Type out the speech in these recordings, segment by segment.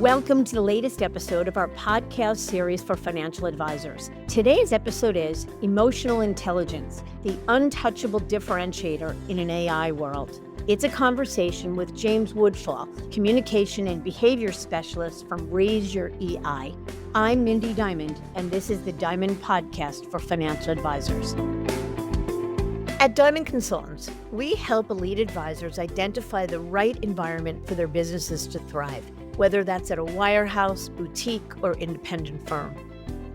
Welcome to the latest episode of our podcast series for financial advisors. Today's episode is Emotional Intelligence, the Untouchable Differentiator in an AI World. It's a conversation with James Woodfall, Communication and Behavior Specialist from Raise Your EI. I'm Mindy Diamond, and this is the Diamond Podcast for financial advisors. At Diamond Consultants, we help elite advisors identify the right environment for their businesses to thrive, whether that's at a wirehouse, boutique, or independent firm.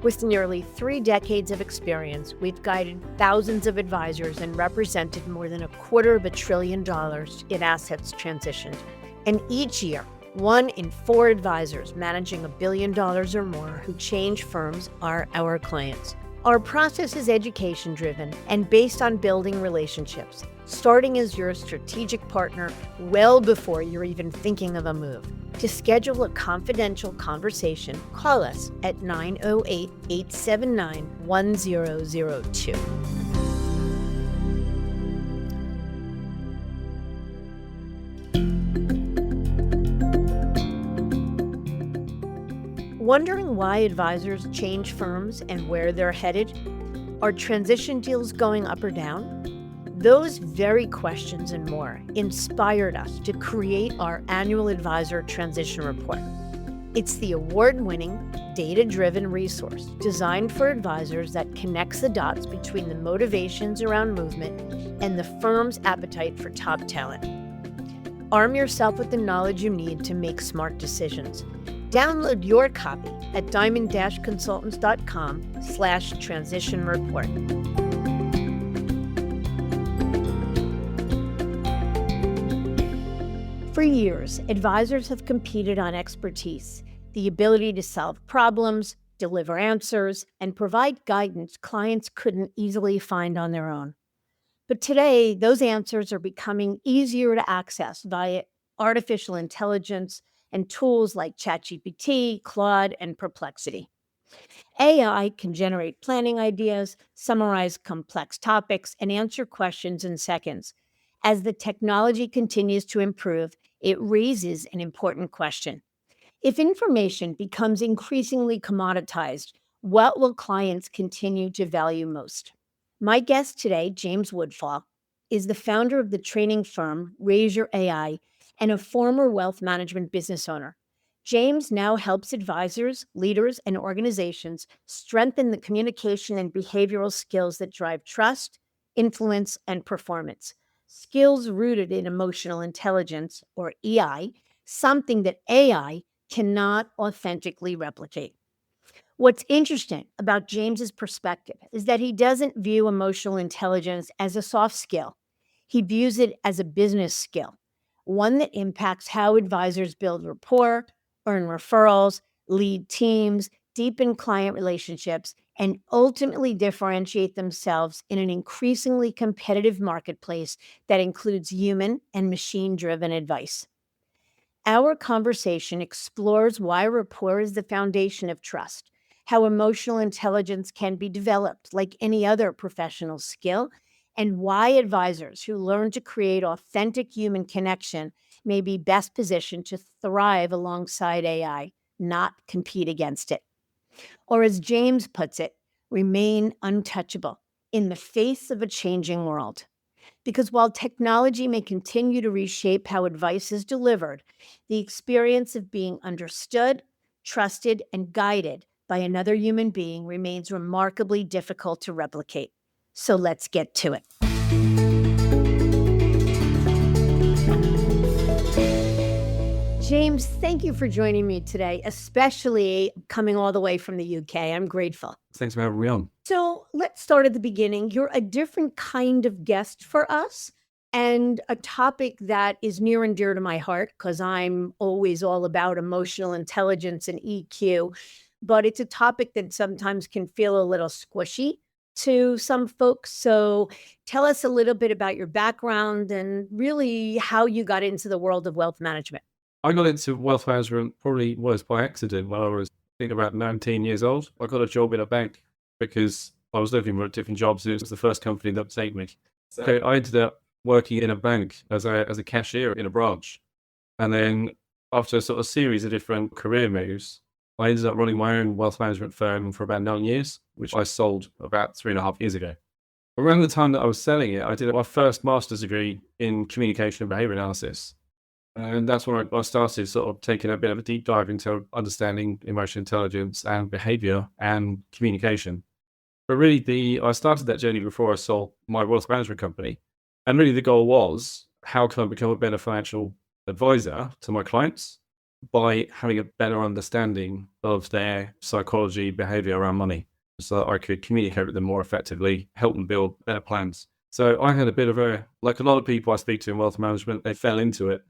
With nearly 3 decades of experience, we've guided thousands of advisors and represented more than $250 billion in assets transitioned. And each year, 1 in 4 advisors managing $1 billion or more who change firms are our clients. Our process is education-driven and based on building relationships, starting as your strategic partner well before you're even thinking of a move. To schedule a confidential conversation, call us at 908-879-1002. Wondering why advisors change firms and where they're headed? Are transition deals going up or down? Those very questions and more inspired us to create our annual Advisor Transition Report. It's the award-winning, data-driven resource designed for advisors that connects the dots between the motivations around movement and the firm's appetite for top talent. Arm yourself with the knowledge you need to make smart decisions. Download your copy at diamond-consultants.com/transition report. For years, advisors have competed on expertise, the ability to solve problems, deliver answers, and provide guidance clients couldn't easily find on their own. But today, those answers are becoming easier to access via artificial intelligence and tools like ChatGPT, Claude, and Perplexity. AI can generate planning ideas, summarize complex topics, and answer questions in seconds. As the technology continues to improve, it raises an important question. If information becomes increasingly commoditized, what will clients continue to value most? My guest today, James Woodfall, is the founder of the training firm Raise Your AI and a former wealth management business owner. James now helps advisors, leaders, and organizations strengthen the communication and behavioral skills that drive trust, influence, and performance. Skills rooted in emotional intelligence, or EI, something that AI cannot authentically replicate. What's interesting about James's perspective is that he doesn't view emotional intelligence as a soft skill. He views it as a business skill, one that impacts how advisors build rapport, earn referrals, lead teams, deepen client relationships, and ultimately differentiate themselves in an increasingly competitive marketplace that includes human and machine-driven advice. Our conversation explores why rapport is the foundation of trust, how emotional intelligence can be developed like any other professional skill, and why advisors who learn to create authentic human connection may be best positioned to thrive alongside AI, not compete against it. Or as James puts it, remain untouchable in the face of a changing world. Because while technology may continue to reshape how advice is delivered, the experience of being understood, trusted, and guided by another human being remains remarkably difficult to replicate. So let's get to it. James, thank you for joining me today, especially coming all the way from the UK. I'm grateful. Thanks for having me on. So let's start at the beginning. You're a different kind of guest for us and a topic that is near and dear to my heart because I'm always all about emotional intelligence and EQ, but it's a topic that sometimes can feel a little squishy to some folks. So tell us a little bit about your background and really how you got into the world of wealth management. I got into wealth management probably was by accident when I was, I think, about 19 years old. I got a job in a bank because I was looking for different jobs. It was the first company that would take me. So I ended up working in a bank as a cashier in a branch. And then after a sort of series of different career moves, I ended up running my own wealth management firm for about 9 years, which I sold about 3.5 years ago. Around the time that I was selling it, I did my first master's degree in communication and behavior analysis. And that's when I started sort of taking a bit of a deep dive into understanding emotional intelligence and behavior and communication. But really, I started that journey before I sold my wealth management company. And really, the goal was, how can I become a better financial advisor to my clients by having a better understanding of their psychology, behavior around money, so that I could communicate with them more effectively, help them build better plans. So I had a bit of like a lot of people I speak to in wealth management, they fell into it.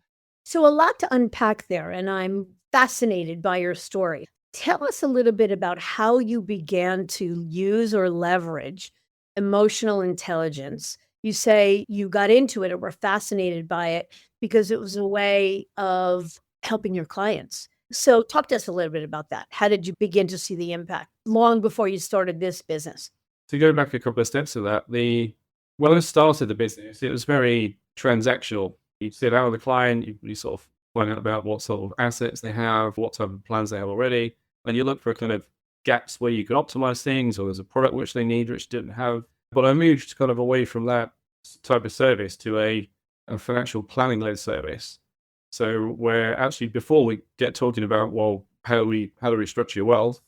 So, a lot to unpack there, and I'm fascinated by your story. Tell us a little bit about how you began to use or leverage emotional intelligence. You say you got into it and were fascinated by it because it was a way of helping your clients. So, talk to us a little bit about that. How did you begin to see the impact long before you started this business? To go back a couple of steps to that, when I started the business, it was very transactional. You sit down with the client, you sort of find out about what sort of assets they have, what type of plans they have already, and you look for kind of gaps where you can optimize things, or there's a product which they need which didn't have. But I moved kind of away from that type of service to a financial planning led service. So where actually before we get talking about, well, how do we structure your wealth,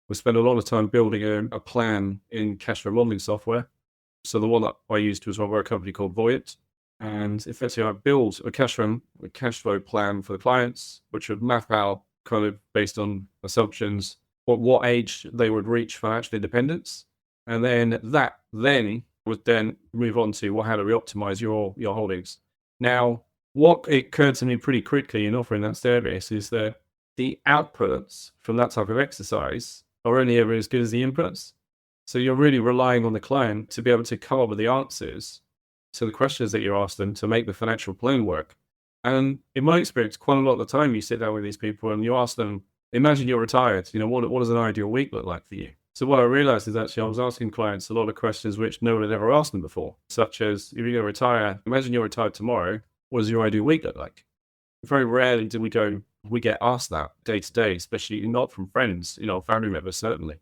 we spend a lot of time building a plan in cash flow modeling software. So the one that I used was over a company called Voyant. And effectively, I built a cash flow plan for the clients, which would map out kind of based on assumptions, what age they would reach financial independence. And then that would then move on to, well, how do we optimize your holdings? Now, what occurred to me pretty quickly in offering that service is that the outputs from that type of exercise are only ever as good as the inputs. So you're really relying on the client to be able to come up with the answers to the questions that you ask them to make the financial plan work. And in my experience, quite a lot of the time you sit down with these people and you ask them, imagine you're retired, what does an ideal week look like for you? So what I realized is actually I was asking clients a lot of questions which no one had ever asked them before, such as, if you're going to retire, imagine you're retired tomorrow, what does your ideal week look like? Very rarely do we get asked that day to day, especially not from friends, family members, certainly.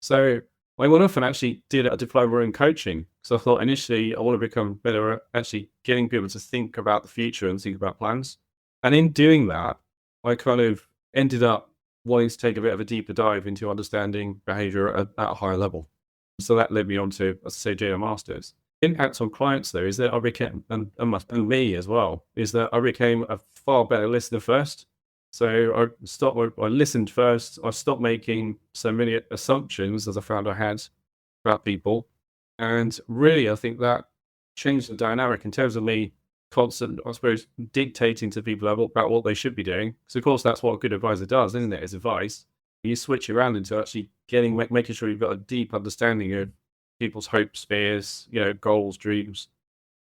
So I went off and actually did a diploma in coaching. So I thought initially I want to become better at actually getting people to think about the future and think about plans. And in doing that, I kind of ended up wanting to take a bit of a deeper dive into understanding behavior at a higher level. So that led me on to, as I say, doing a master's. Impact on clients, though, is that I became, and me as well, is that I became a far better listener first. So I listened first. I stopped making so many assumptions as I found I had about people. And really, I think that changed the dynamic in terms of me constant, I suppose, dictating to people about what they should be doing. So, of course, that's what a good advisor does, isn't it? Is advice. You switch around into actually making sure you've got a deep understanding of people's hopes, fears, goals, dreams.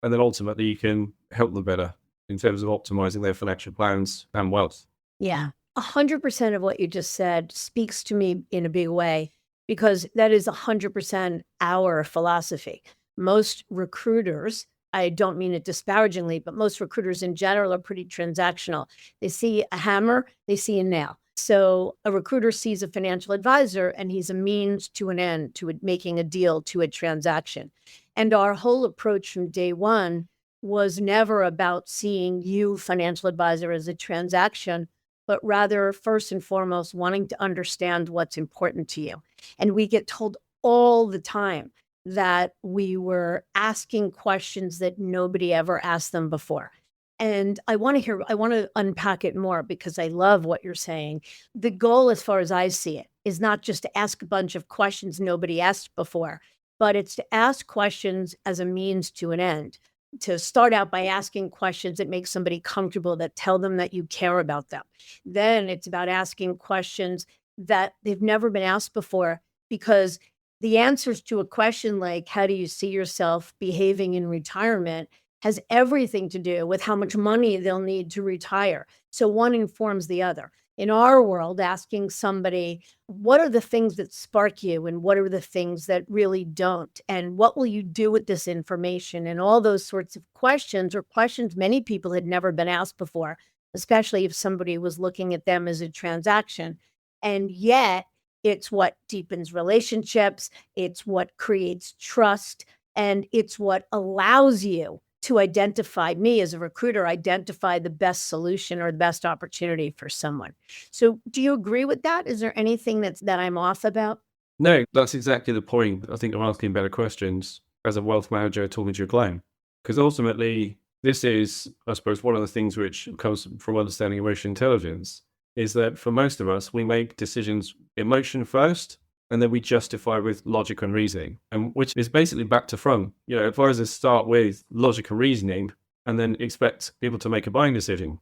And then ultimately you can help them better in terms of optimizing their financial plans and wealth. Yeah. 100% of what you just said speaks to me in a big way because that is 100% our philosophy. Most recruiters, I don't mean it disparagingly, but most recruiters in general are pretty transactional. They see a hammer, they see a nail. So a recruiter sees a financial advisor and he's a means to an end, to making a deal, to a transaction. And our whole approach from day one was never about seeing you, financial advisor, as a transaction, but rather first and foremost, wanting to understand what's important to you. And we get told all the time that we were asking questions that nobody ever asked them before. And I want to unpack it more because I love what you're saying. The goal, as far as I see it, is not just to ask a bunch of questions nobody asked before, but it's to ask questions as a means to an end. To start out by asking questions that make somebody comfortable, that tell them that you care about them. Then it's about asking questions that they've never been asked before, because the answers to a question like, how do you see yourself behaving in retirement, has everything to do with how much money they'll need to retire. So one informs the other. In our world, asking somebody, what are the things that spark you and what are the things that really don't? And what will you do with this information? And all those sorts of questions, or questions many people had never been asked before, especially if somebody was looking at them as a transaction. And yet, it's what deepens relationships, it's what creates trust, and it's what allows you to identify me as a recruiter, identify the best solution or the best opportunity for someone. So, do you agree with that? Is there anything that I'm off about? No, that's exactly the point. I think I'm asking better questions as a wealth manager talking to your client. Because ultimately, this is, I suppose, one of the things which comes from understanding emotional intelligence is that for most of us, we make decisions emotion first, and then we justify with logic and reasoning, and which is basically back to front. Advisors start with logic and reasoning and then expect people to make a buying decision.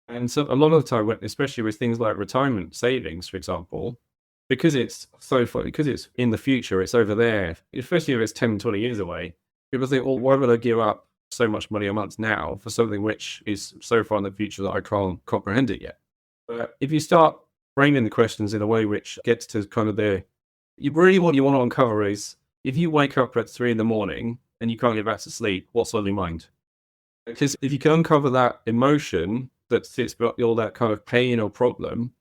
And so a lot of the time, especially with things like retirement savings, for example, because it's so far, because it's in the future, it's over there, especially if it's 10, 20 years away, people think, well, why would I give up so much money a month now for something which is so far in the future that I can't comprehend it yet? But if you start framing the questions in a way which gets to kind of what you want to uncover is, if you wake up at 3 in the morning and you can't get back to sleep, what's on your mind? Because if you can uncover that emotion that sits behind all that kind of pain or problem,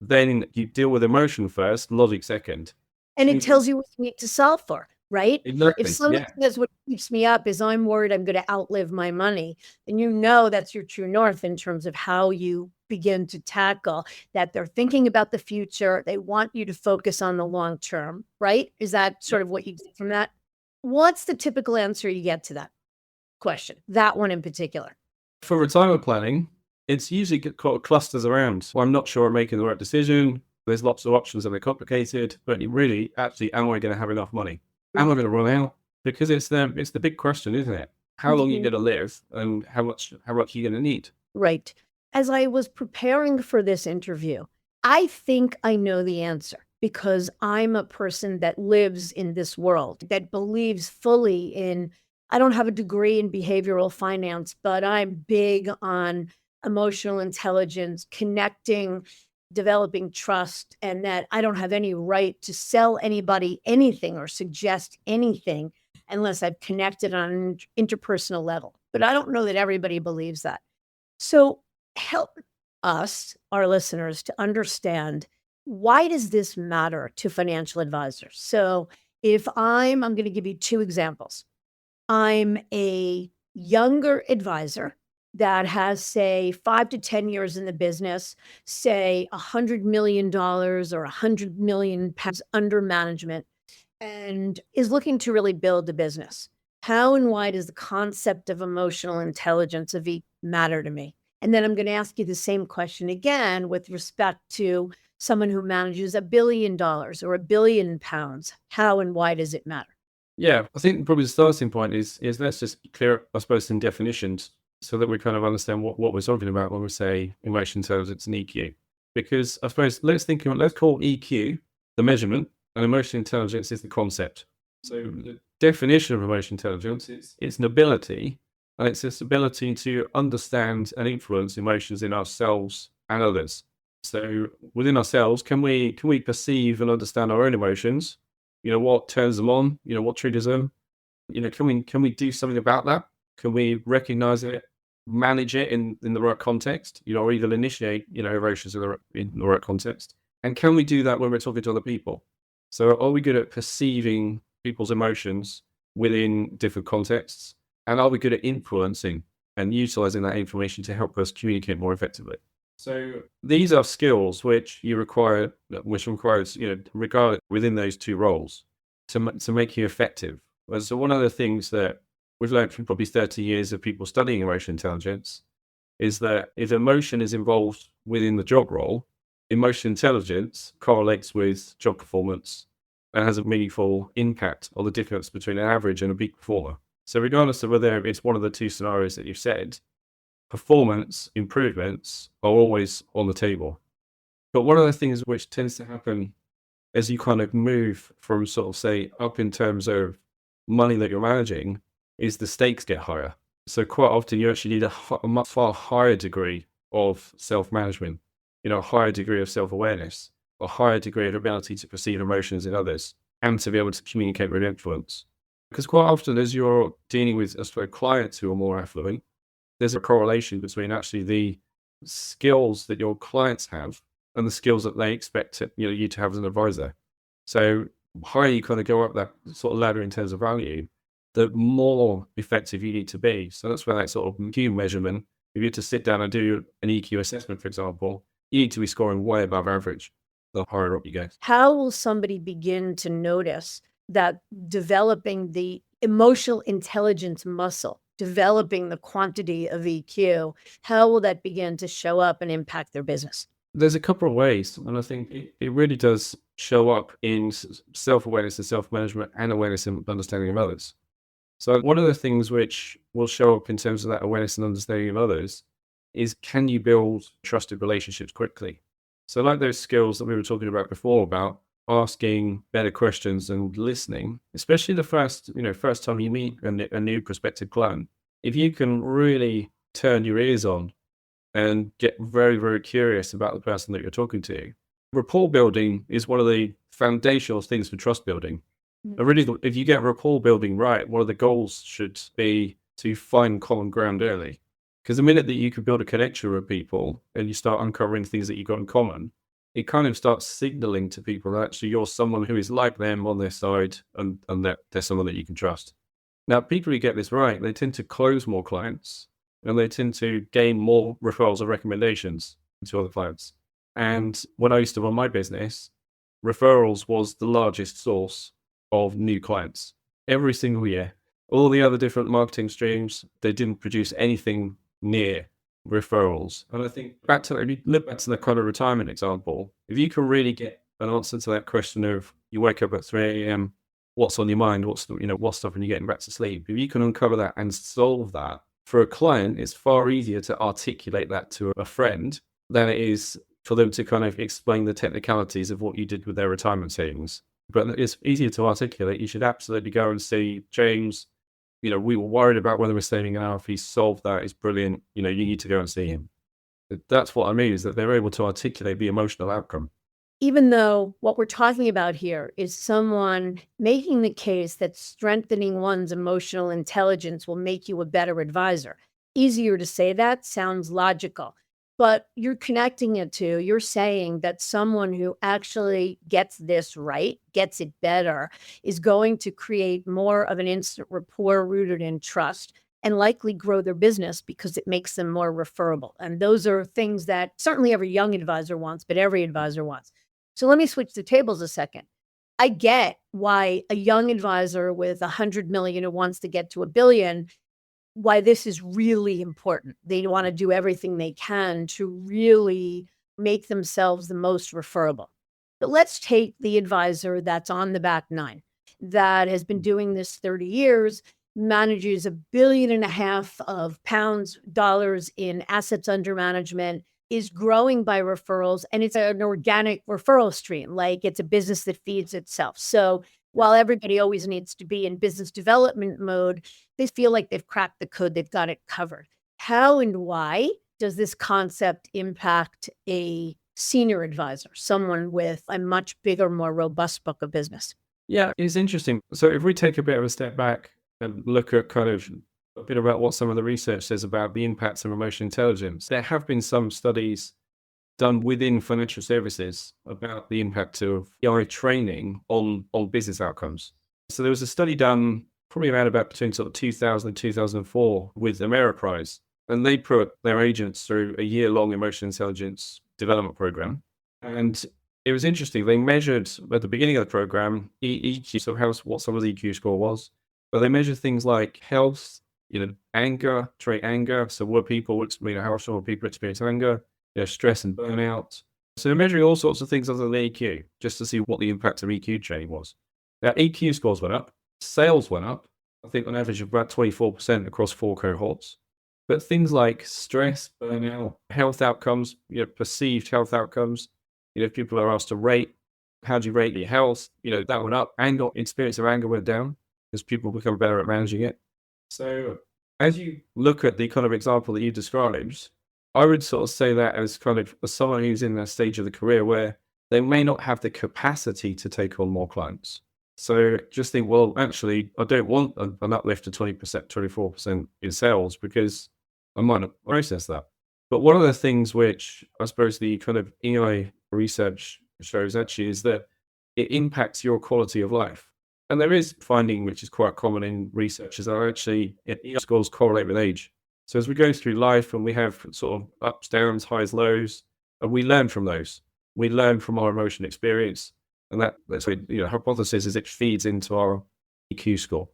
then you deal with emotion first, logic second. And it So tells you what you need to solve for, right? If exactly, someone yeah. says what keeps me up is I'm worried I'm going to outlive my money, then you know that's your true north in terms of how you begin to tackle that. They're thinking about the future. They want you to focus on the long term, right? Is that sort of what you get from that? What's the typical answer you get to that question? That one in particular. For retirement planning, it's usually clusters around. Well, I'm not sure I'm making the right decision. There's lots of options and they're complicated, but really, actually, am I going to have enough money? Am I going to run out? Because it's the big question, isn't it? How long are you Mhm. going to live, and how much are you going to need? Right. As I was preparing for this interview, I think I know the answer because I'm a person that lives in this world, that believes fully in. I don't have a degree in behavioral finance, but I'm big on emotional intelligence, connecting, developing trust, and that I don't have any right to sell anybody anything or suggest anything unless I've connected on an interpersonal level. But I don't know that everybody believes that. So help us, our listeners, to understand, why does this matter to financial advisors? So if I'm going to give you two examples. I'm a younger advisor that has, say, 5 to 10 years in the business, say $100 million or £100 million under management, and is looking to really build a business. How and why does the concept of emotional intelligence of each matter to me? And then I'm going to ask you the same question again with respect to someone who manages $1 billion or £1 billion. How and why does it matter? Yeah, I think probably the starting point is let's just clear, I suppose, some definitions so that we kind of understand what we're talking about when we say emotion intelligence and EQ. Because I suppose let's call EQ the measurement and emotional intelligence is the concept. So the definition of emotional intelligence is it's an ability, and it's this ability to understand and influence emotions in ourselves and others. So within ourselves, can we perceive and understand our own emotions? What turns them on? What triggers them? Can we do something about that? Can we recognize it, manage it in the right context? Or even initiate emotions in the right context? And can we do that when we're talking to other people? So are we good at perceiving people's emotions within different contexts? And are we good at influencing and utilizing that information to help us communicate more effectively? So these are skills which requires, regard within those two roles to make you effective. So one of the things that we've learned from probably 30 years of people studying emotional intelligence is that if emotion is involved within the job role, emotional intelligence correlates with job performance and has a meaningful impact on the difference between an average and a peak performer. So regardless of whether it's one of the two scenarios that you've said, performance improvements are always on the table. But one of the things which tends to happen as you kind of move from sort of say up in terms of money that you're managing is the stakes get higher. So quite often you actually need a much far higher degree of self-management, a higher degree of self-awareness, a higher degree of ability to perceive emotions in others and to be able to communicate with influence. Because quite often as you're dealing with clients who are more affluent, there's a correlation between actually skills that your clients have and the skills that they expect you to have as an advisor. So higher you kind of go up that sort of ladder in terms of value, the more effective you need to be. So that's where that sort of EQ measurement, if you had to sit down and do an EQ assessment, for example, you need to be scoring way above average the higher up you go. How will somebody begin to notice that developing the emotional intelligence muscle, developing the quantity of EQ, how will that begin to show up and impact their business? There's a couple of ways, and I think it really does show up in self-awareness and self-management and awareness and understanding of others. So one of the things which will show up in terms of that awareness and understanding of others is, can you build trusted relationships quickly? So like those skills that we were talking about before, about asking better questions and listening, especially the first time you meet a new prospective client, if you can really turn your ears on and get very, very curious about the person that you're talking to. Rapport building is one of the foundational things for trust building. And really, if you get rapport building right, one of the goals should be to find common ground early. Because the minute that you can build a connection with people and you start uncovering things that you've got in common, it kind of starts signaling to people that actually you're someone who is like them on their side, and that they're someone that you can trust. Now, people who get this right, they tend to close more clients and they tend to gain more referrals or recommendations to other clients. And when I used to run my business, referrals was the largest source of new clients every single year. All the other different marketing streams, they didn't produce anything near referrals. And I think if you look back to the kind of retirement example, if you can really get an answer to that question of, you wake up at 3 a.m., what's on your mind? What's stopping you getting back to sleep? If you can uncover that and solve that, for a client, it's far easier to articulate that to a friend than it is for them to kind of explain the technicalities of what you did with their retirement savings. But it's easier to articulate. You should absolutely go and see James. We were worried about whether we're saving an hour. If he solved that, it's brilliant. You need to go and see him. That's what I mean, is that they're able to articulate the emotional outcome. Even though what we're talking about here is someone making the case that strengthening one's emotional intelligence will make you a better advisor. Easier to say that, sounds logical, but you're connecting it to, you're saying that someone who actually gets this right, gets it better, is going to create more of an instant rapport rooted in trust and likely grow their business because it makes them more referable. And those are things that certainly every young advisor wants, but every advisor wants. So let me switch the tables a second. I get why a young advisor with 100 million who wants to get to $1 billion, why this is really important. They want to do everything they can to really make themselves the most referable. But let's take the advisor that's on the back nine, that has been doing this 30 years, manages $1.5 billion of dollars in assets under management, is growing by referrals, and it's an organic referral stream, like it's a business that feeds itself. So while everybody always needs to be in business development mode, they feel like they've cracked the code, they've got it covered. How and why does this concept impact a senior advisor, someone with a much bigger, more robust book of business? Yeah, it's interesting. So if we take a bit of a step back and look at kind of a bit about what some of the research says about the impacts of emotional intelligence, there have been some studies done within financial services about the impact of AI training on business outcomes. So there was a study done probably around about between sort of 2000 and 2004 with Ameriprise, and they put their agents through a year-long emotional intelligence development program. And it was interesting. They measured at the beginning of the program EQ, so what someone's EQ score was, but they measured things like health, anger, trait anger. So how often were people experience anger, stress and burnout. So they're measuring all sorts of things other than EQ, just to see what the impact of EQ training was. Now, EQ scores went up, sales went up, I think on average of about 24% across 4 cohorts. But things like stress, burnout, health outcomes, perceived health outcomes, if people are asked to rate, how do you rate your health? That went up. Anger, experience of anger went down because people become better at managing it. So as you look at the kind of example that you described, I would sort of say that as kind of as someone who's in that stage of the career where they may not have the capacity to take on more clients. So just think, well, actually, I don't want an uplift of 20%, 24% in sales because I might not process that. But one of the things which I suppose the kind of AI research shows actually is that it impacts your quality of life. And there is finding which is quite common in research is that actually AI scores correlate with age. So as we go through life and we have sort of ups, downs, highs, lows, and we learn from those. We learn from our emotion experience. And that's what, hypothesis is it feeds into our EQ score.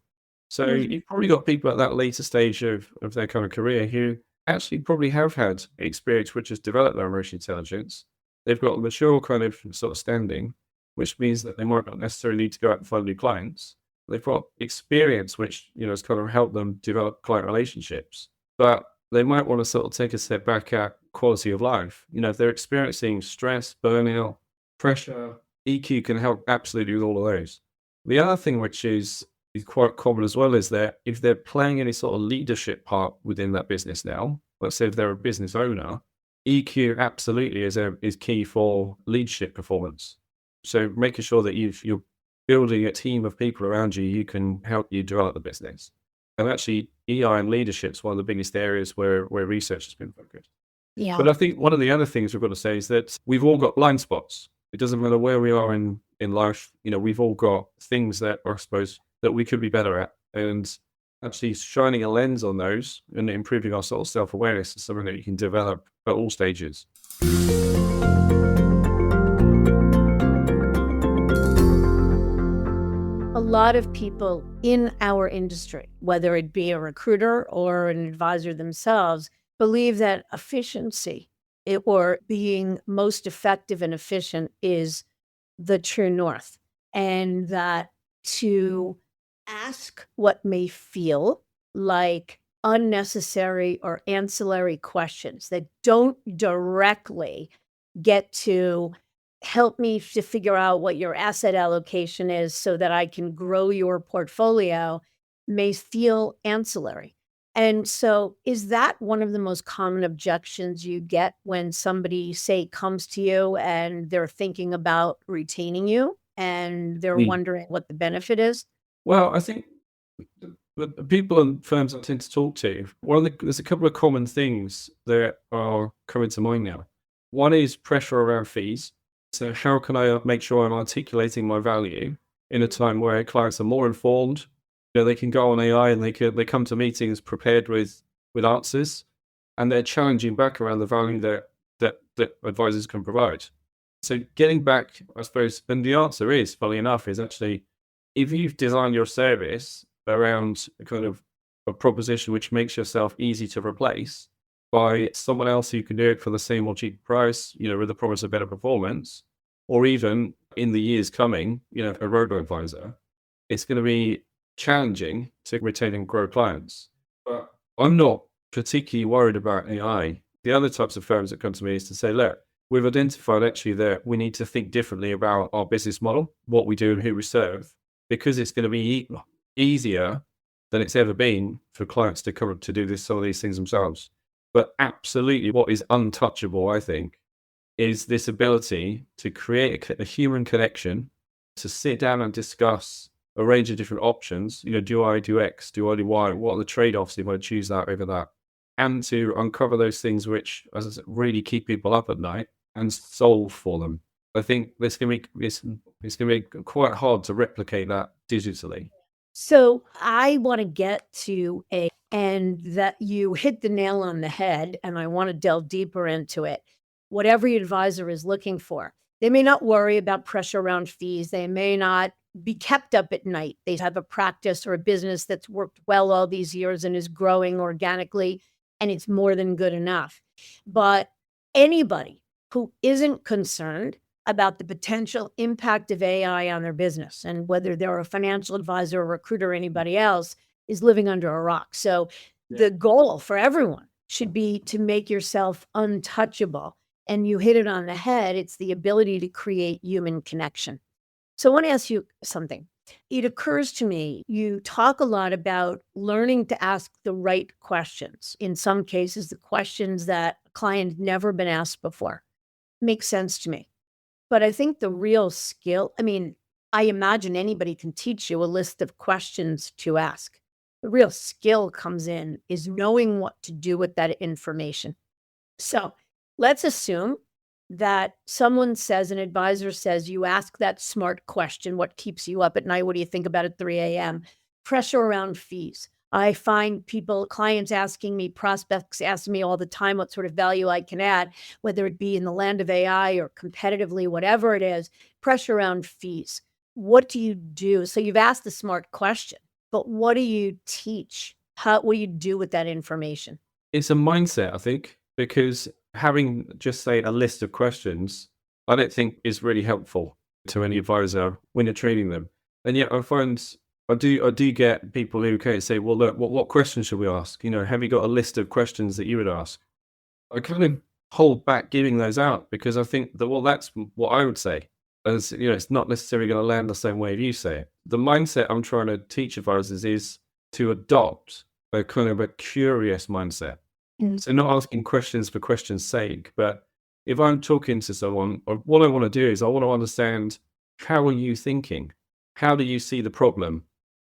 So Mhm. you've probably got people at that later stage of their kind of career who actually probably have had experience which has developed their emotional intelligence. They've got a mature kind of sort of standing, which means that they might not necessarily need to go out and find new clients. They've got experience which, has kind of helped them develop client relationships. But they might want to sort of take a step back at quality of life. If they're experiencing stress, burnout, pressure, EQ can help absolutely with all of those. The other thing which is quite common as well is that if they're playing any sort of leadership part within that business now, let's say if they're a business owner, EQ absolutely is key for leadership performance. So making sure that you're building a team of people around you who can help you develop the business. And actually, EI and leadership is one of the biggest areas where research has been focused. Yeah. But I think one of the other things we've got to say is that we've all got blind spots. It doesn't matter where we are in life. We've all got things that I suppose that we could be better at. And actually shining a lens on those and improving our sort of self-awareness is something that you can develop at all stages. A lot of people in our industry, whether it be a recruiter or an advisor themselves, believe that efficiency or being most effective and efficient is the true north. And that to ask what may feel like unnecessary or ancillary questions that don't directly get to help me to figure out what your asset allocation is so that I can grow your portfolio may feel ancillary. And so, is that one of the most common objections you get when somebody, say, comes to you and they're thinking about retaining you and they're Mm. wondering what the benefit is? Well, I think the people and firms I tend to talk to, there's a couple of common things that are coming to mind now. One is pressure around fees. So how can I make sure I'm articulating my value in a time where clients are more informed? They can go on AI and they come to meetings prepared with answers, and they're challenging back around the value that advisors can provide. So getting back, I suppose, and the answer is, funny enough, is actually if you've designed your service around a kind of a proposition which makes yourself easy to replace by someone else who can do it for the same or cheaper price, with the promise of better performance, or even in the years coming, a robo advisor, it's going to be challenging to retain and grow clients. But I'm not particularly worried about AI. The other types of firms that come to me is to say, look, we've identified actually that we need to think differently about our business model, what we do and who we serve, because it's going to be easier than it's ever been for clients to come up to do some of these things themselves. But absolutely what is untouchable, I think, is this ability to create a human connection, to sit down and discuss a range of different options. Do I do X? Do I do Y? What are the trade-offs if I choose that over that? And to uncover those things which, as I said, really keep people up at night and solve for them. I think it's going to be quite hard to replicate that digitally. So I want to get to and that you hit the nail on the head, and I want to delve deeper into it. What every advisor is looking for. They may not worry about pressure around fees. They may not be kept up at night. They have a practice or a business that's worked well all these years and is growing organically, and it's more than good enough. But anybody who isn't concerned about the potential impact of AI on their business and whether they're a financial advisor, a recruiter, or anybody else is living under a rock. So the goal for everyone should be to make yourself untouchable. And you hit it on the head. It's the ability to create human connection. So I want to ask you something. It occurs to me, you talk a lot about learning to ask the right questions. In some cases, the questions that a client had never been asked before. Makes sense to me. But I think the real skill, I mean, I imagine anybody can teach you a list of questions to ask. The real skill comes in is knowing what to do with that information. So let's assume that an advisor says, you ask that smart question, what keeps you up at night? What do you think about at 3 a.m.? Pressure around fees. I find clients asking me, prospects asking me all the time what sort of value I can add, whether it be in the land of AI or competitively, whatever it is, pressure around fees. What do you do? So you've asked the smart question, but what do you teach? What do you do with that information? It's a mindset, I think, because having just say a list of questions, I don't think is really helpful to any advisor when you're training them. And yet, I find I do get people who say, "Well, look, what questions should we ask? Have you got a list of questions that you would ask?" I kind of hold back giving those out because I think that that's what I would say. As it's not necessarily going to land the same way you say it. The mindset I'm trying to teach advisors is to adopt a kind of a curious mindset. So not asking questions for questions' sake, but if I'm talking to someone, or what I want to do is I want to understand, how are you thinking? How do you see the problem?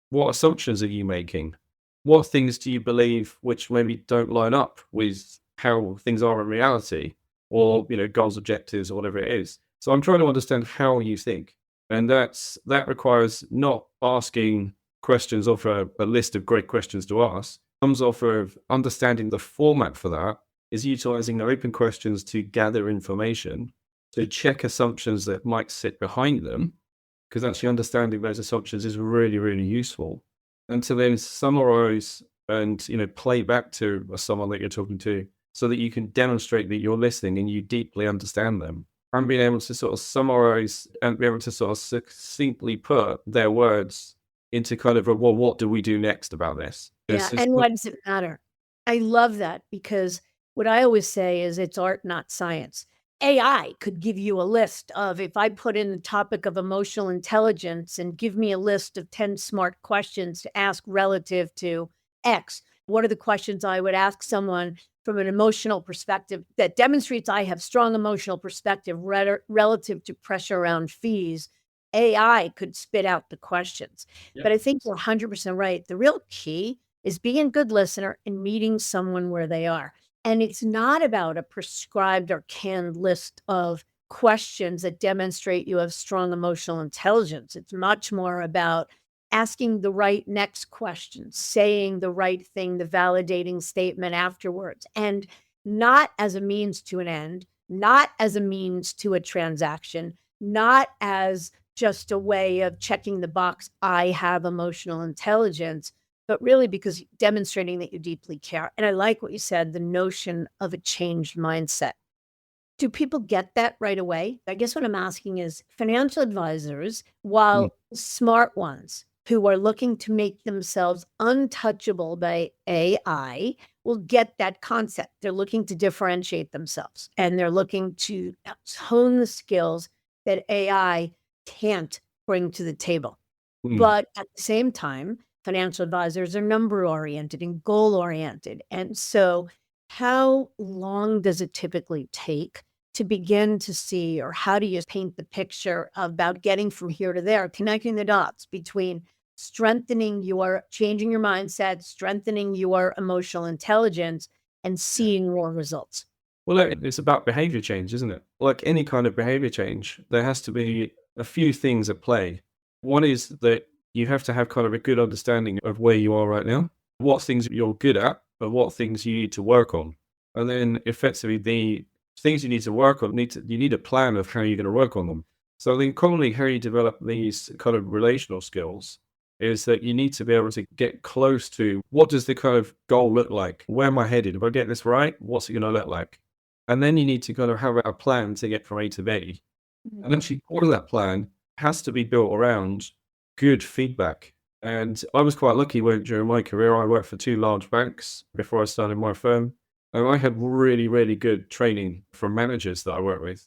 What assumptions are you making? What things do you believe which maybe don't line up with how things are in reality, or goals, objectives, or whatever it is? So I'm trying to understand how you think, and that requires not asking questions off a list of great questions to ask. Comes off of understanding the format for that is utilizing open questions to gather information, to check assumptions that might sit behind them, because actually understanding those assumptions is really, really useful. And to then summarize and play back to someone that you're talking to, so that you can demonstrate that you're listening and you deeply understand them, and being able to sort of summarize and be able to sort of succinctly put their words into kind of well, what do we do next about this? Yeah, and why does it matter? I love that, because what I always say is it's art, not science. AI could give you a list of, if I put in the topic of emotional intelligence and give me a list of 10 smart questions to ask relative to X, what are the questions I would ask someone from an emotional perspective that demonstrates I have strong emotional perspective relative to pressure around fees? AI could spit out the questions. But I think you're 100% right. The real key is being a good listener and meeting someone where they are. And it's not about a prescribed or canned list of questions that demonstrate you have strong emotional intelligence. It's much more about asking the right next question, saying the right thing, the validating statement afterwards, and not as a means to an end, not as a means to a transaction, not as just a way of checking the box, I have emotional intelligence, but really because demonstrating that you deeply care. And I like what you said, the notion of a changed mindset. Do people get that right away? I guess what I'm asking is, financial advisors, Mm, while smart ones who are looking to make themselves untouchable by AI, will get that concept. They're looking to differentiate themselves, and they're looking to hone the skills that AI can't bring to the table. mm. But at the same time, financial advisors are number oriented and goal oriented. And so, how long does it typically take to begin to see, or how do you paint the picture about getting from here to there, connecting the dots between changing your mindset, strengthening your emotional intelligence, and seeing more results? Well, it's about behavior change, isn't it? Like any kind of behavior change, there has to be a few things at play. One is that you have to have kind of a good understanding of where you are right now, what things you're good at, but what things you need to work on. And then effectively the things you need to work on, you need a plan of how you're going to work on them. So then commonly how you develop these kind of relational skills is that you need to be able to get close to, what does the kind of goal look like? Where am I headed? If I get this right, what's it going to look like? And then you need to kind of have a plan to get from A to B. Mhm. And actually, part of that plan has to be built around good feedback. And I was quite lucky during my career, I worked for two large banks before I started my firm. And I had really, really good training from managers that I worked with.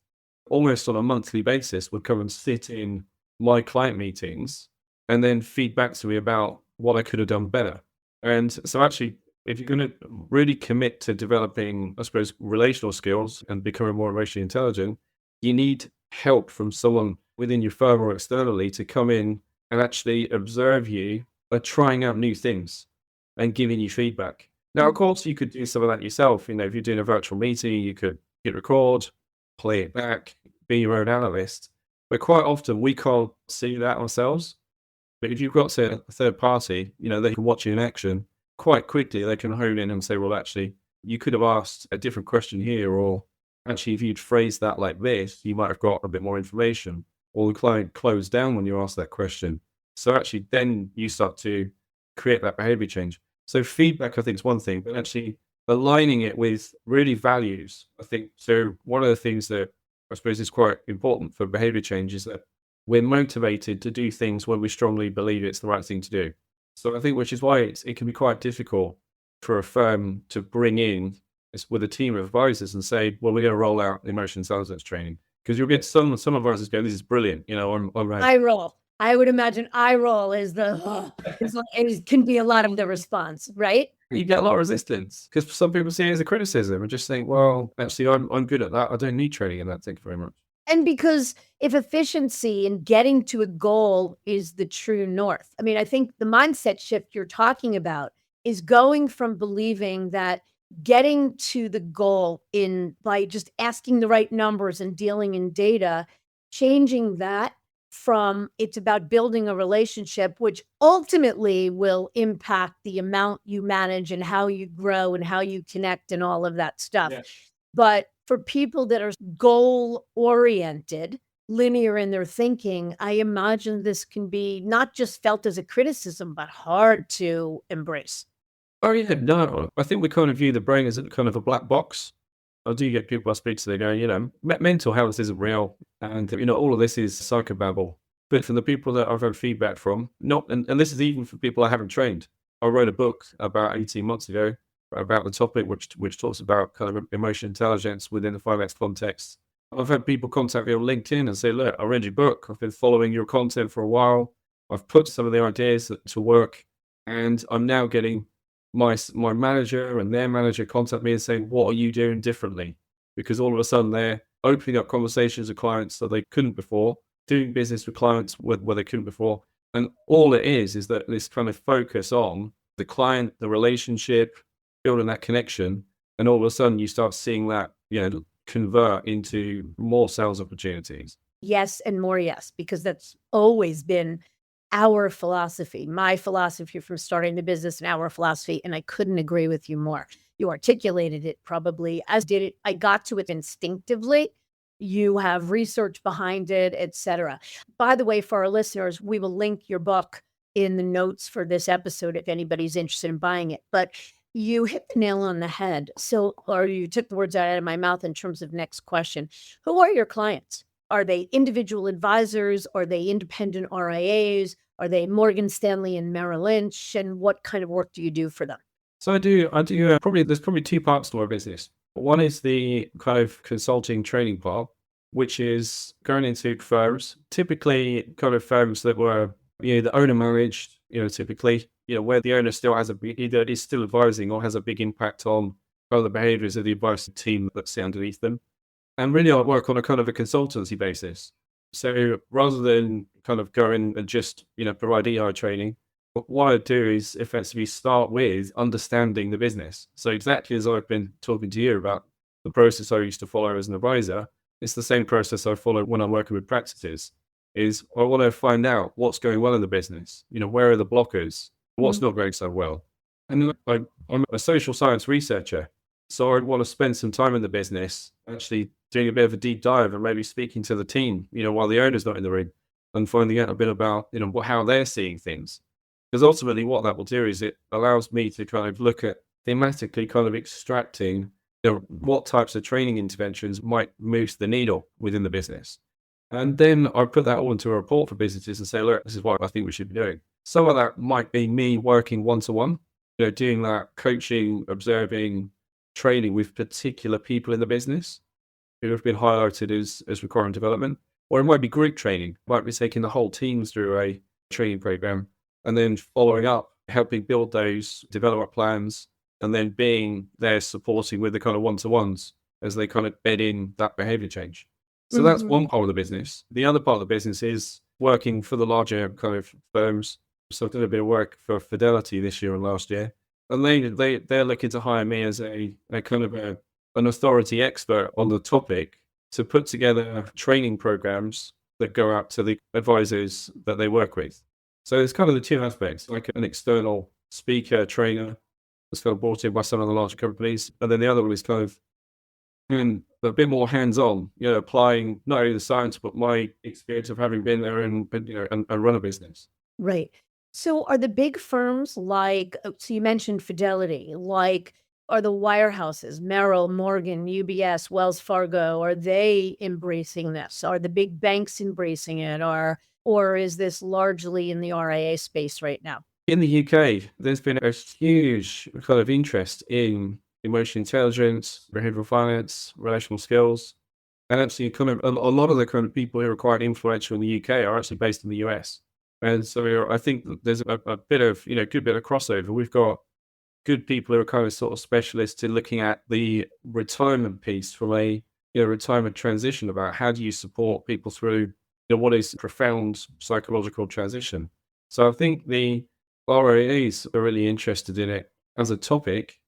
Almost on a monthly basis, would come and sit in my client meetings and then feed back to me about what I could have done better. And so actually, if you're going to really commit to developing, I suppose, relational skills and becoming more emotionally intelligent, you need help from someone within your firm or externally to come in and actually observe you by trying out new things and giving you feedback. Now, of course, you could do some of that yourself. If you're doing a virtual meeting, you could hit record, play it back, be your own analyst. But quite often we can't see that ourselves. But if you've got, say, a third party, they can watch you in action quite quickly. They can hone in and say, well, actually, you could have asked a different question here, or actually, if you'd phrased that like this, you might have got a bit more information, or the client closed down when you asked that question. So actually, then you start to create that behavior change. So feedback, I think, is one thing, but actually aligning it with really values, I think. So one of the things that I suppose is quite important for behavior change is that we're motivated to do things when we strongly believe it's the right thing to do. So I think, which is why it can be quite difficult for a firm to bring in with a team of advisors and say, well, we're going to roll out emotion intelligence training. Because you'll get some advisors going, this is brilliant. I'm right. I roll. I would imagine eye roll is it can be a lot of the response, right? You get a lot of resistance because some people see it as a criticism and just think, well, actually, I'm good at that. I don't need training in that. Thank you very much. And because if efficiency and getting to a goal is the true north, I mean, I think the mindset shift you're talking about is going from believing that getting to the goal by just asking the right numbers and dealing in data, changing that from it's about building a relationship, which ultimately will impact the amount you manage and how you grow and how you connect and all of that stuff. Yeah. But for people that are goal-oriented, linear in their thinking, I imagine this can be not just felt as a criticism, but hard to embrace. Oh, yeah, no, I think we kind of view the brain as a kind of a black box. I do get people I speak to, they go, mental health isn't real. And, all of this is psychobabble. But from the people that I've heard feedback from, and this is even for people I haven't trained. I wrote a book about 18 months ago about the topic, which talks about kind of emotional intelligence within the 5X context. I've had people contact me on LinkedIn and say, look, I read your book. I've been following your content for a while. I've put some of the ideas to work, and I'm now getting my manager and their manager contact me and saying, what are you doing differently? Because all of a sudden they're opening up conversations with clients that they couldn't before, doing business with clients where they couldn't before. And all it is that this kind of focus on the client, the relationship, building that connection. And all of a sudden you start seeing that, convert into more sales opportunities. Yes, and more yes, because that's always been our philosophy, my philosophy from starting the business and our philosophy, and I couldn't agree with you more. You articulated it probably, as did it. I got to it instinctively. You have research behind it, etc. By the way, for our listeners, we will link your book in the notes for this episode if anybody's interested in buying it. But you hit the nail on the head. Or you took the words out of my mouth in terms of next question. Who are your clients? Are they individual advisors? Are they independent RIAs? Are they Morgan Stanley and Merrill Lynch? And what kind of work do you do for them? So I do there's probably two parts to our business. One is the kind of consulting training part, which is going into firms, typically kind of firms that were, the owner managed, typically, where the owner still has either is still advising or has a big impact on the behaviors of the advice team that sit underneath them. And really, I work on a kind of a consultancy basis. So rather than kind of go in and just, provide EI training, what I do is effectively start with understanding the business. So exactly as I've been talking to you about the process I used to follow as an advisor, it's the same process I follow when I'm working with practices. Is I want to find out what's going well in the business. Where are the blockers? What's not going so well? And I'm a social science researcher. So I want to spend some time in the business, actually doing a bit of a deep dive and maybe speaking to the team, while the owner's not in the room, and finding out a bit about, how they're seeing things. Because ultimately what that will do is it allows me to kind of look at thematically kind of extracting, what types of training interventions might move the needle within the business. And then I put that all into a report for businesses and say, look, this is what I think we should be doing. Some of that might be me working one-to-one, doing that coaching, observing, training with particular people in the business who have been highlighted as requiring development. Or it might be group training. It might be taking the whole teams through a training program and then following up, helping build those, develop our plans, and then being there supporting with the kind of one-to-ones as they kind of bed in that behavior change. So that's one part of the business. The other part of the business is working for the larger kind of firms. So I've done a bit of work for Fidelity this year and last year. And they're looking to hire me as a kind of an authority expert on the topic to put together training programs that go out to the advisors that they work with. So it's kind of the two aspects, like an external speaker, trainer that's kind of brought in by some of the larger companies. And then the other one is kind of doing a bit more hands-on, applying not only the science, but my experience of having been there and, and run a business. Right. So are the big firms like, so you mentioned Fidelity, like are the wirehouses, Merrill, Morgan, UBS, Wells Fargo, are they embracing this? Are the big banks embracing it? Or is this largely in the RIA space right now? In the UK, there's been a huge kind of interest in emotional intelligence, behavioral finance, relational skills. And actually, kind of a lot of the kind of people who are quite influential in the UK are actually based in the US. And so I think that there's a bit of, good bit of crossover. We've got good people who are kind of sort of specialists in looking at the retirement piece from a, retirement transition, about how do you support people through, what is profound psychological transition. So I think the RIAs are really interested in it as a topic.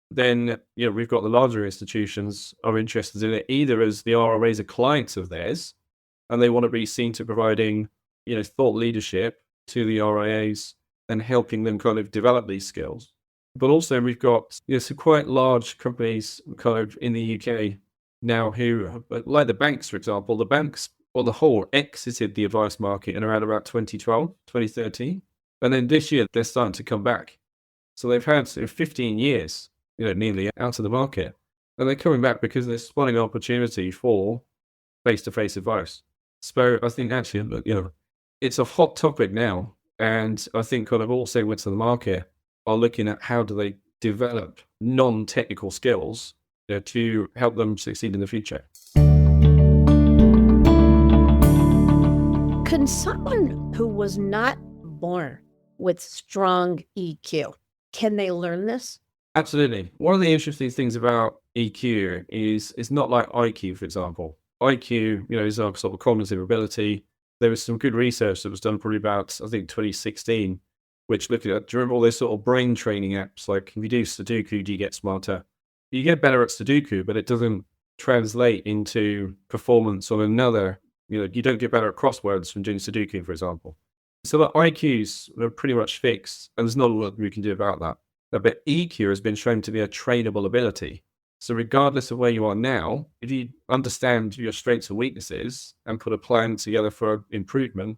Then, we've got the larger institutions are interested in it either as the RIAs are clients of theirs and they want to be seen to providing, thought leadership to the RIAs and helping them kind of develop these skills. But also we've got, some quite large companies kind of in the UK now who, like the banks, for example, the banks on the whole exited the advice market in around about 2012, 2013. And then this year they're starting to come back. So they've had 15 years, nearly out of the market. And they're coming back because they're spotting an opportunity for face-to-face advice. So I think actually, it's a hot topic now. And I think kind of all segments of the market are looking at how do they develop non-technical skills, to help them succeed in the future. Can someone who was not born with strong EQ, can they learn this? Absolutely. One of the interesting things about EQ is it's not like IQ, for example. IQ, is our sort of cognitive ability. There was some good research that was done probably about, I think, 2016, which looked at, do you remember all those sort of brain training apps? Like if you do Sudoku, do you get smarter? You get better at Sudoku, but it doesn't translate into performance on another, you don't get better at crosswords from doing Sudoku, for example. So the IQs are pretty much fixed, and there's not a lot we can do about that. But EQ has been shown to be a trainable ability. So regardless of where you are now, if you understand your strengths and weaknesses and put a plan together for improvement,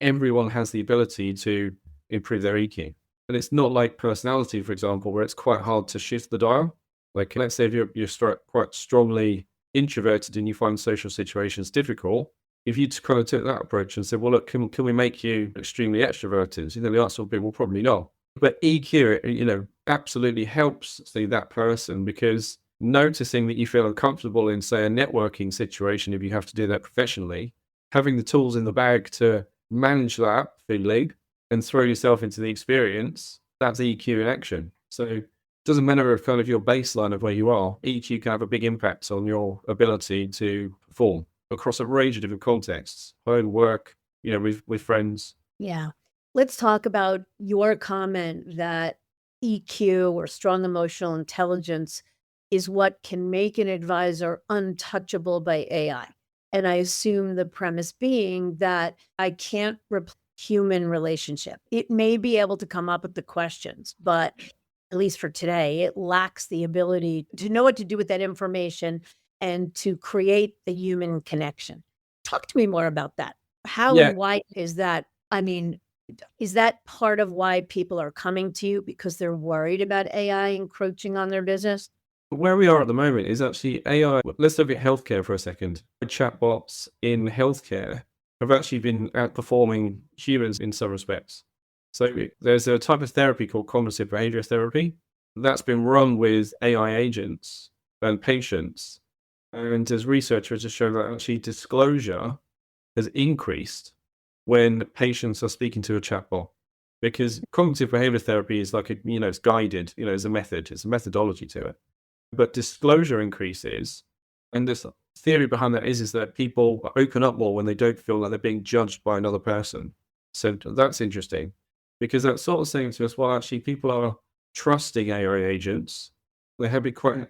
everyone has the ability to improve their EQ. And it's not like personality, for example, where it's quite hard to shift the dial. Like let's say if you're quite strongly introverted and you find social situations difficult, if you kind of took that approach and said, well, look, can we make you extremely extroverted? The answer would be, well, probably not. But EQ, absolutely helps see that person, because noticing that you feel uncomfortable in, say, a networking situation, if you have to do that professionally, having the tools in the bag to manage that feeling and throw yourself into the experience, that's EQ in action. So it doesn't matter if kind of your baseline of where you are, EQ can have a big impact on your ability to perform across a range of different contexts, home, work, with friends. Yeah. Let's talk about your comment that EQ, or strong emotional intelligence, is what can make an advisor untouchable by AI. And I assume the premise being that I can't replace human relationship. It may be able to come up with the questions, but at least for today, it lacks the ability to know what to do with that information and to create the human connection. Talk to me more about that. How Yeah, and why is that? I mean, is that part of why people are coming to you, because they're worried about AI encroaching on their business? where we are at the moment is actually AI. Let's look at healthcare for a second. Chatbots in healthcare have actually been outperforming humans in some respects. So there's a type of therapy called cognitive behavior therapy that's been run with AI agents and patients. And as researchers have shown that actually disclosure has increased when patients are speaking to a chatbot. Because cognitive behavior therapy is like, it's guided, it's a method, it's a methodology to it. But disclosure increases. And this theory behind that is that people open up more when they don't feel like they're being judged by another person. So that's interesting, because that's sort of saying to us, well, actually, people are trusting AI agents. They have it quite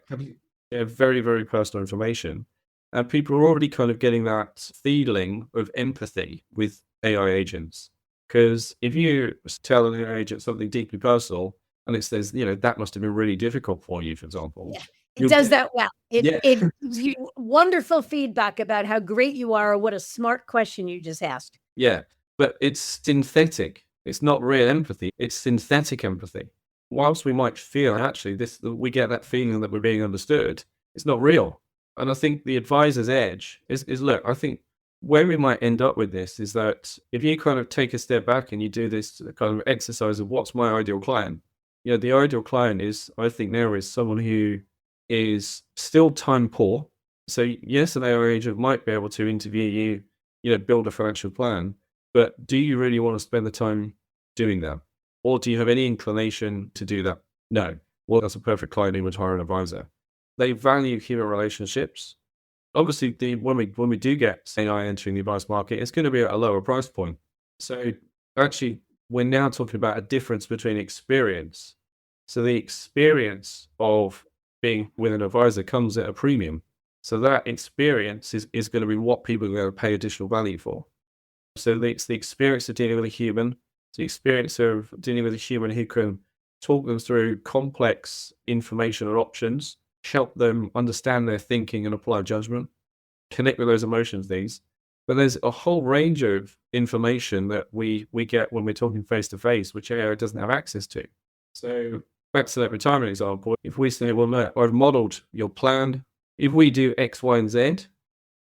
very, very personal information. And people are already kind of getting that feeling of empathy with AI agents. Because if you tell an AI agent something deeply personal and it says, that must have been really difficult for you, for example, Yeah, it you'll does get, that well. yeah, It gives you wonderful feedback about how great you are or what a smart question you just asked. yeah, but it's synthetic. It's not real empathy. It's synthetic empathy. Whilst we might feel actually we get that feeling that we're being understood, it's not real. And I think the advisor's edge is look, I think where we might end up with this is that if you kind of take a step back and you do this kind of exercise of what's my ideal client, the ideal client is, I think now is someone who is still time poor. So yes, an AI agent might be able to interview you, build a financial plan, but do you really want to spend the time doing that? Or do you have any inclination to do that? No. Well, that's a perfect client who would hire an advisor. They value human relationships. Obviously, when we do get AI entering the advice market, it's going to be at a lower price point. So actually, we're now talking about a difference between experience. So the experience of being with an advisor comes at a premium. So that experience is going to be what people are going to pay additional value for. So it's the experience of dealing with a human, the experience of dealing with a human who can talk them through complex information or options, help them understand their thinking and apply judgment, connect with those emotions, these. But there's a whole range of information that we get when we're talking face to face, which AI doesn't have access to. So back to that retirement example, if we say, well, no, I've modeled your plan. If we do X, Y, and Z,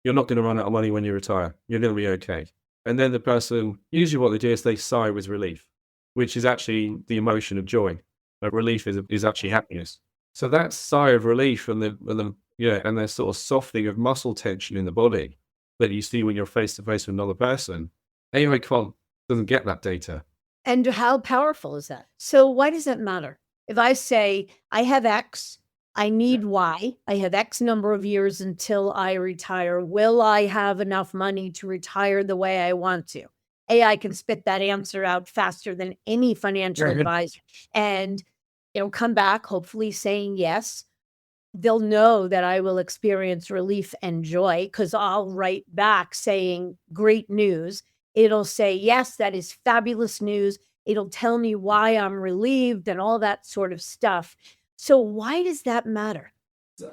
you're not going to run out of money when you retire. You're going to be okay. And then the person, usually what they do is they sigh with relief, which is actually the emotion of joy. Relief is actually happiness. So that sigh of relief and the sort of softening of muscle tension in the body that you see when you're face to face with another person, AI doesn't get that data. And how powerful is that? So why does that matter? If I say, I have X, I need Y, I have X number of years until I retire, will I have enough money to retire the way I want to? AI can spit that answer out faster than any financial advisor. And it'll come back, hopefully saying yes. They'll know that I will experience relief and joy because I'll write back saying, great news. It'll say, yes, that is fabulous news. It'll tell me why I'm relieved and all that sort of stuff. So why does that matter?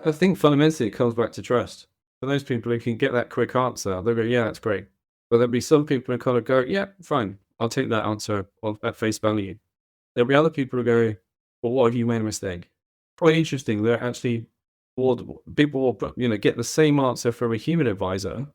I think fundamentally it comes back to trust. For those people who can get that quick answer, they'll go, yeah, that's great. But there'll be some people who kind of go, yeah, fine, I'll take that answer at face value. There'll be other people who go, well, what if you made a mistake? Quite interesting that actually people will get the same answer from a human advisor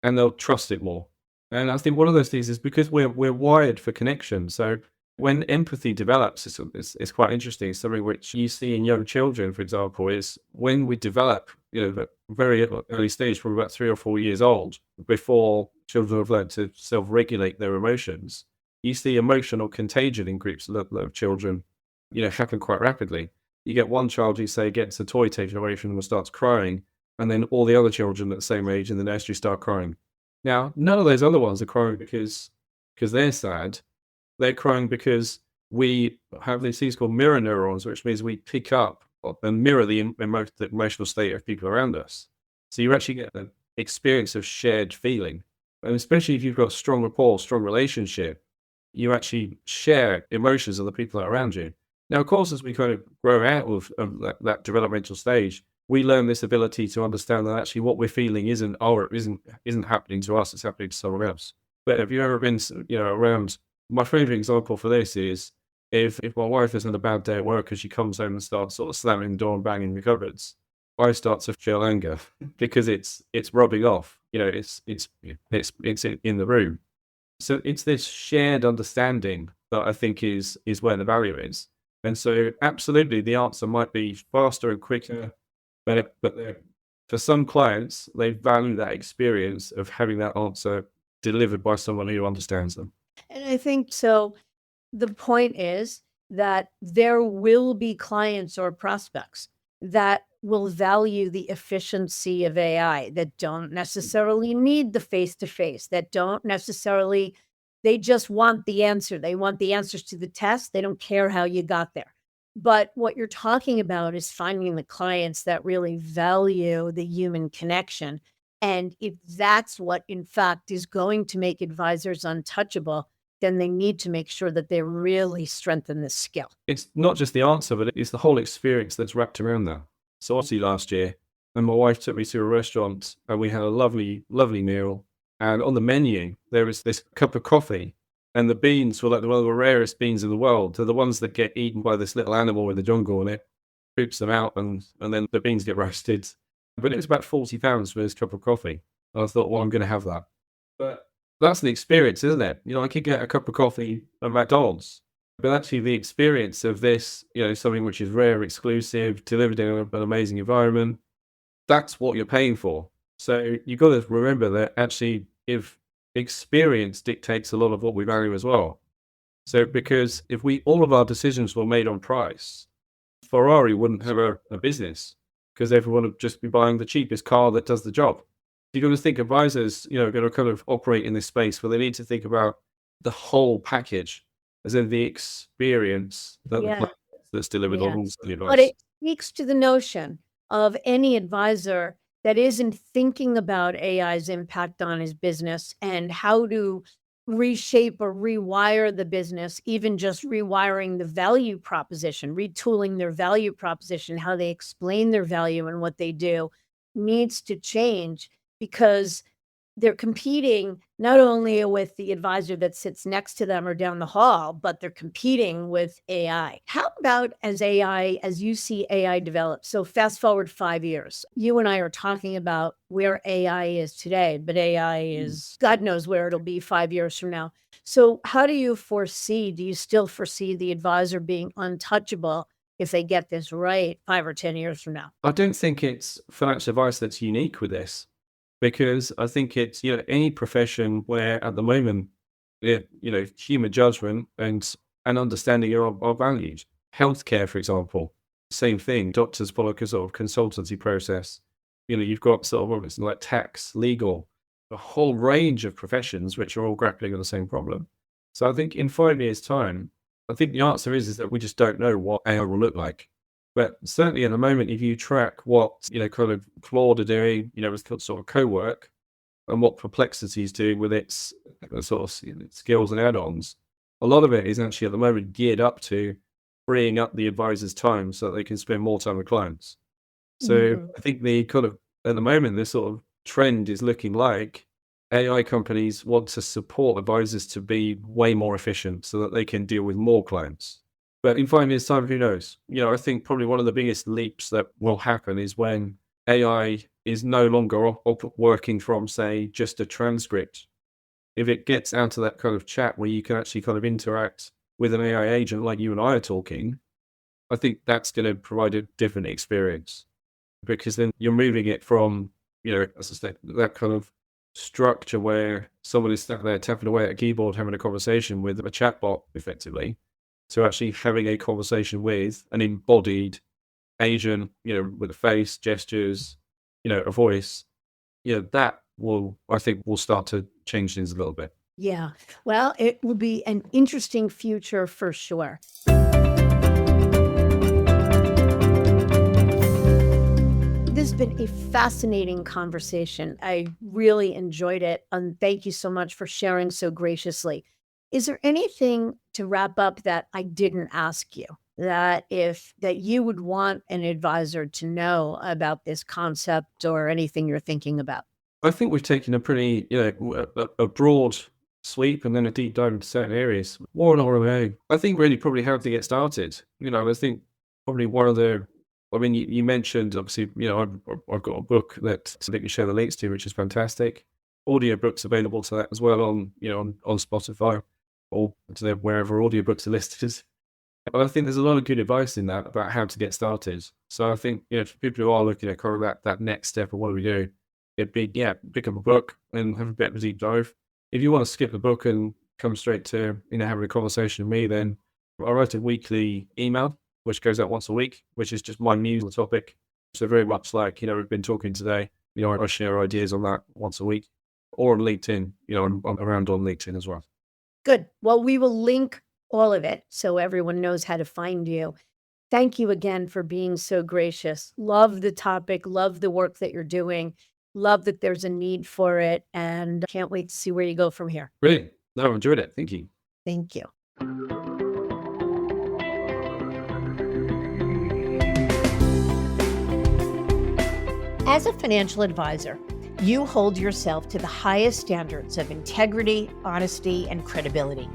and they'll trust it more. And I think one of those things is because we're wired for connection. So when empathy develops, it's quite interesting. Something which you see in young children, for example, is when we develop, the very early stage, from about 3 or 4 years old, before children have learned to self-regulate their emotions, you see emotional contagion in groups of children, happen quite rapidly. You get one child who, say, gets a toy taken away from them and starts crying, and then all the other children at the same age in the nursery start crying. Now, none of those other ones are crying because they're sad. They're crying because we have these things called mirror neurons, which means we pick up and mirror the emotional state of people around us. So you actually get an experience of shared feeling. And especially if you've got strong rapport, strong relationship, you actually share emotions of the people that are around you. Now, of course, as we kind of grow out of that developmental stage, we learn this ability to understand that actually what we're feeling isn't happening to us; it's happening to someone else. But have you ever been, around? My favorite example for this is if my wife has had a bad day at work and she comes home and starts sort of slamming the door and banging the cupboards, I start to feel anger because it's rubbing off. It's in the room. So it's this shared understanding that I think is where the value is. And so absolutely the answer might be faster and quicker, but for some clients, they value that experience of having that answer delivered by someone who understands them. And I think so. The point is that there will be clients or prospects that will value the efficiency of AI, that don't necessarily need the face to face, that don't necessarily, they just want the answer. They want the answers to the test. They don't care how you got there. But what you're talking about is finding the clients that really value the human connection. And if that's what, in fact, is going to make advisors untouchable, then they need to make sure that they really strengthen this skill. It's not just the answer, but it's the whole experience that's wrapped around that. So obviously last year, and my wife took me to a restaurant and we had a lovely, lovely meal. And on the menu, there was this cup of coffee. And the beans were like one of the rarest beans in the world. They're the ones that get eaten by this little animal in the jungle, and it poops them out, and then the beans get roasted. But it was about £40 for this cup of coffee. And I thought, well, I'm going to have that. But that's the experience, isn't it? I could get a cup of coffee at McDonald's, but actually the experience of this, something which is rare, exclusive, delivered in an amazing environment, that's what you're paying for. So you've got to remember that actually, if experience dictates a lot of what we value as well. So because if all of our decisions were made on price, Ferrari wouldn't have a business, because everyone would just be buying the cheapest car that does the job. You've got to think advisors, are going to kind of operate in this space where they need to think about the whole package, as in the experience that Yeah. that's delivered on all the But advice. it speaks to the notion of any advisor that isn't thinking about AI's impact on his business and how to reshape or rewire the business, even just rewiring the value proposition, retooling their value proposition, how they explain their value and what they do needs to change, because they're competing not only with the advisor that sits next to them or down the hall, but they're competing with AI. How about as you see AI develop? So fast forward 5 years. You and I are talking about where AI is today, but AI is God knows where it'll be 5 years from now. So how do you still foresee the advisor being untouchable if they get this right 5 or 10 years from now? I don't think it's financial advice that's unique with this, because I think it's, any profession where at the moment, human judgment and understanding are valued. Healthcare, for example, same thing. Doctors follow a sort of consultancy process. You've got sort of obviously like tax, legal, a whole range of professions which are all grappling with the same problem. So I think in 5 years' time, I think the answer is that we just don't know what AI will look like. But certainly at the moment, if you track what, kind of Claude are doing, with sort of co-work, and what Perplexity is doing with its sort of skills and add-ons, a lot of it is actually at the moment geared up to freeing up the advisor's time so that they can spend more time with clients. So Mhm. I think the kind of, at the moment, this sort of trend is looking like AI companies want to support advisors to be way more efficient so that they can deal with more clients. But in 5 years' time, who knows? I think probably one of the biggest leaps that will happen is when AI is no longer working from, say, just a transcript. If it gets out to that kind of chat where you can actually kind of interact with an AI agent like you and I are talking, I think that's going to provide a different experience, because then you're moving it from, as I said, that kind of structure where someone is sat there tapping away at a keyboard having a conversation with a chatbot effectively, to actually having a conversation with an embodied agent, with a face, gestures, a voice. That will, I think, will start to change things a little bit. Yeah. Well, it will be an interesting future for sure. This has been a fascinating conversation. I really enjoyed it. And thank you so much for sharing so graciously. Is there anything to wrap up that I didn't ask you that you would want an advisor to know about this concept or anything you're thinking about? I think we've taken a pretty, a broad sweep and then a deep dive into certain areas. More on RMA. I think really probably how to get started. I think probably one of the, I mean, you mentioned obviously, I've got a book that I think you share the links to, which is fantastic. Audiobooks available to that as well on, on Spotify or wherever audiobooks are listed. But I think there's a lot of good advice in that about how to get started. So I think, for people who are looking at kind of that next step of what do we do, it'd be, pick up a book and have a bit of a deep dive. If you want to skip the book and come straight to, having a conversation with me, then I write a weekly email, which goes out once a week, which is just my news on the topic. So very much like, we've been talking today, I share ideas on that once a week, or on LinkedIn, I'm around on LinkedIn as well. Good. Well, we will link all of it so everyone knows how to find you. Thank you again for being so gracious. Love the topic, love the work that you're doing, love that there's a need for it, and can't wait to see where you go from here. Brilliant. No, I enjoyed it. Thank you. Thank you. As a financial advisor, you hold yourself to the highest standards of integrity, honesty, and credibility.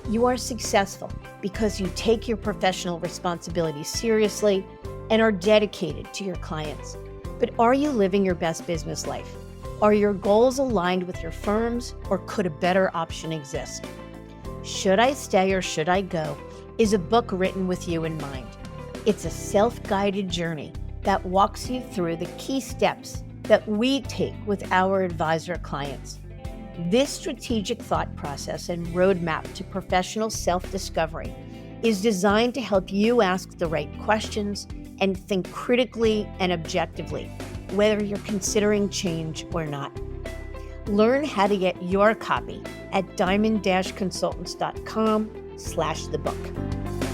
You are successful because you take your professional responsibilities seriously and are dedicated to your clients. But are you living your best business life? Are your goals aligned with your firm's, or could a better option exist? Should I Stay or Should I Go is a book written with you in mind. It's a self-guided journey that walks you through the key steps that we take with our advisor clients. This strategic thought process and roadmap to professional self-discovery is designed to help you ask the right questions and think critically and objectively, whether you're considering change or not. Learn how to get your copy at diamond-consultants.com/thebook.